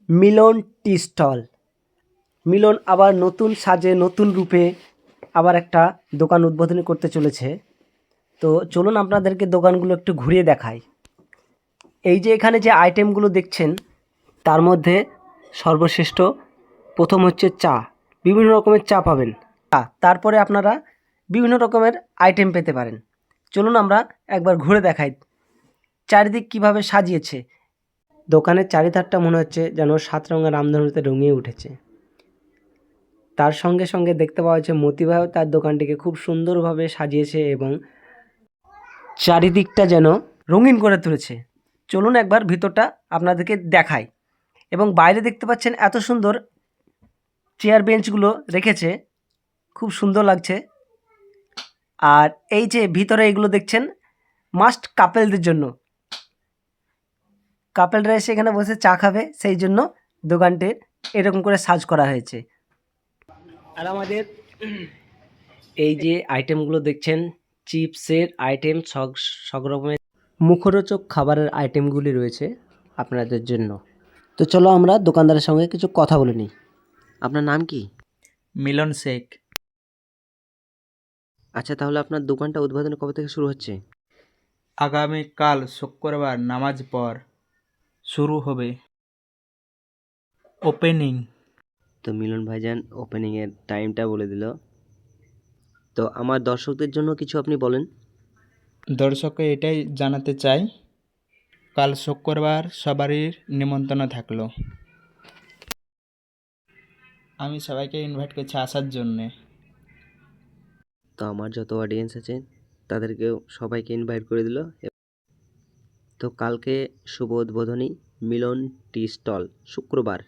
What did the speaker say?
মিলন tea stall. মিলন আবার নতুন সাজে নতুন রূপে আবার একটা দোকান উদ্বোধন করতে চলেছে। তো চলুন আপনাদেরকে দোকানগুলো একটু ঘুরিয়ে দেখাই। এই যে এখানে যে আইটেমগুলো দেখছেন তার মধ্যে সর্বশ্রেষ্ঠ প্রথম হচ্ছে চা। বিভিন্ন রকমের চা পাবেন। তারপরে আপনারা বিভিন্ন রকমের আইটেম পেতে পারেন। চলুন আমরা একবার ঘুরে দেখাই চারিদিক কিভাবে সাজিয়েছে। দোকানের চারিধারটা মনে হচ্ছে যেন 7 রঙের রামধনুতে রঙিয়ে উঠেছে। তার সঙ্গে সঙ্গে দেখতে পাওয়া যাচ্ছে মতিভাইও তার দোকানটিকে খুব সুন্দরভাবে সাজিয়েছে এবং চারিদিকটা যেন রঙিন করে তুলেছে। চলুন একবার ভিতরটা আপনাদেরকে দেখাই। এবং বাইরে দেখতে পাচ্ছেন এত সুন্দর চেয়ার বেঞ্চগুলো রেখেছে, খুব সুন্দর লাগছে। আর এই যে ভিতরে এগুলো দেখছেন মাস্ট কাপেলদের জন্য, কাপেলরা এসে এখানে বসে চা খাবে, সেই জন্য দোকানটির এরকম করে সাজ করা হয়েছে। আর আমাদের এই যে আইটেমগুলো দেখছেন চিপসের আইটেম, সব রকমের মুখরোচক খাবারের আইটেমগুলি রয়েছে আপনাদের জন্য। তো চলো আমরা দোকানদারের সঙ্গে কিছু কথা বলে নিই। আপনার নাম কি? মিলন শেখ। আচ্ছা, তাহলে আপনার দোকানটা উদ্বোধন কবে থেকে শুরু হচ্ছে? আগামীকাল শুক্রবার নামাজ পর শুরু হবে ওপেনিং। তো মিলন ভাইজান ওপেনিংয়ের টাইমটা বলে দিল। তো আমার দর্শকদের জন্য কিছু আপনি বলেন। দর্শককে এটাই জানাতে চাই, কাল শুক্রবার সবারই নিমন্ত্রণ থাকলো। আমি সবাইকে ইনভাইট করছি আসার জন্যে। তো আমার যত অডিয়েন্স আছে তাদেরকেও সবাইকে ইনভাইট করে দিল। তো কালকে শুভ উদ্বোধনী মিলন টি স্টল শুক্রবার